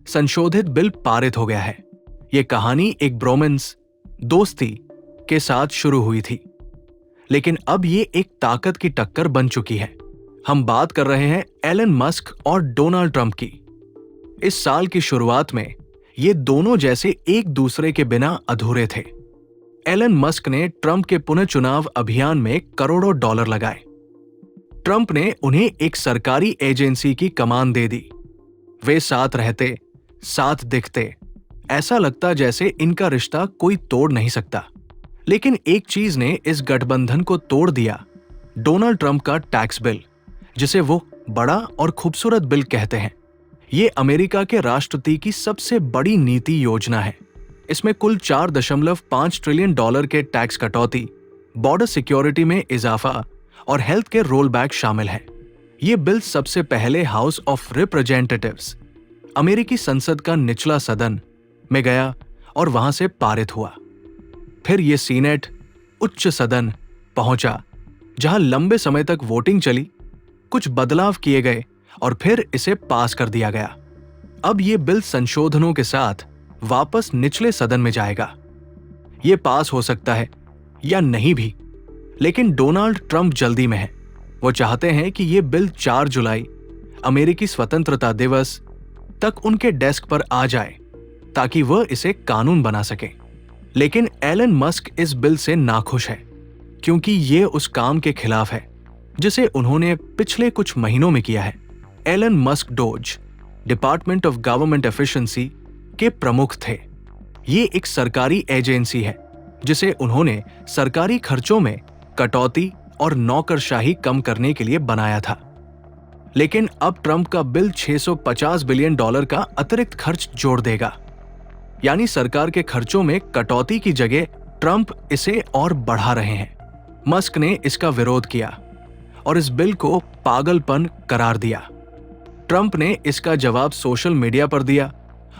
संशोधित बिल पारित हो गया है। ये कहानी एक ब्रोमेंस, दोस्ती के साथ शुरू हुई थी, लेकिन अब ये एक ताकत की टक्कर बन चुकी है। हम बात कर रहे हैं एलन मस्क और डोनाल्ड ट्रंप की। इस साल की शुरुआत में ये दोनों जैसे एक दूसरे के बिना अधूरे थे। एलन मस्क ने ट्रंप के पुनर्चुनाव अभियान में करोड़ों डॉलर लगाए। ट्रंप ने उन्हें एक सरकारी एजेंसी की कमान दे दी। वे साथ रहते, साथ दिखते, ऐसा लगता जैसे इनका रिश्ता कोई तोड़ नहीं सकता। लेकिन एक चीज ने इस गठबंधन को तोड़ दिया, डोनाल्ड ट्रंप का टैक्स बिल, जिसे वो बड़ा और खूबसूरत बिल कहते हैं। ये अमेरिका के राष्ट्रपति की सबसे बड़ी नीति योजना है। इसमें कुल 4.5 ट्रिलियन डॉलर के टैक्स कटौती, बॉर्डर सिक्योरिटी में इजाफा और हेल्थ केयर रोल बैक शामिल है। ये बिल सबसे पहले हाउस ऑफ रिप्रेजेंटेटिव्स, अमेरिकी संसद का निचला सदन में गया और वहां से पारित हुआ। फिर ये सीनेट, उच्च सदन पहुंचा, जहां लंबे समय तक वोटिंग चली, कुछ बदलाव किए गए और फिर इसे पास कर दिया गया। अब ये बिल संशोधनों के साथ वापस निचले सदन में जाएगा। ये पास हो सकता है या नहीं भी, लेकिन डोनाल्ड ट्रंप जल्दी में है। वो चाहते हैं कि ये बिल 4 जुलाई, अमेरिकी स्वतंत्रता दिवस तक उनके डेस्क पर आ जाए, ताकि वह इसे कानून बना सके। लेकिन एलन मस्क इस बिल से नाखुश है, क्योंकि ये उस काम के खिलाफ है जिसे उन्होंने पिछले कुछ महीनों में किया है। Elon Musk DOGE, department of government efficiency के प्रमुख थे। ये एक सरकारी एजेंसी है जिसे उन्होंने सरकारी खर्चों में कटौती और नौकरशाही कम करने के लिए बनाया था। लेकिन अब ट्रंप का बिल 650 बिलियन डॉलर का अतिरिक्त खर्च जोड़ देगा। यानी सरकार के खर्चों में कटौती की जगह ट्रंप इसे और बढ़ा रहे हैं। मस्क ने इसका विरोध किया और इस बिल को पागलपन करार दिया। ट्रंप ने इसका जवाब सोशल मीडिया पर दिया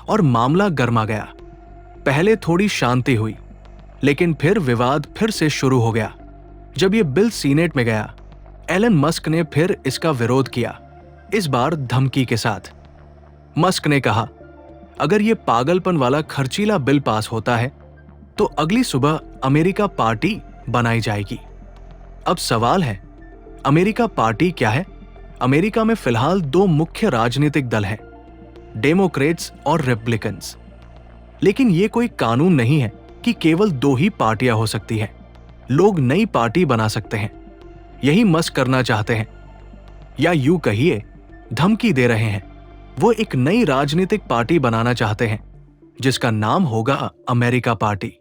और मामला गर्मा गया। पहले थोड़ी शांति हुई, लेकिन फिर विवाद फिर से शुरू हो गया। जब यह बिल सीनेट में गया, एलन मस्क ने फिर इसका विरोध किया, इस बार धमकी के साथ। मस्क ने कहा, अगर यह पागलपन वाला खर्चीला बिल पास होता है तो अगली सुबह अमेरिका पार्टी बनाई जाएगी। अब सवाल है, अमेरिका पार्टी क्या है? अमेरिका में फिलहाल 2 मुख्य राजनीतिक दल हैं, डेमोक्रेट्स और रिपब्लिकन्स। लेकिन यह कोई कानून नहीं है कि केवल 2 ही पार्टियां हो सकती हैं। लोग नई पार्टी बना सकते हैं। यही मस्क करना चाहते हैं, या यूं कहिए धमकी दे रहे हैं। वो एक नई राजनीतिक पार्टी बनाना चाहते हैं जिसका नाम होगा अमेरिका पार्टी।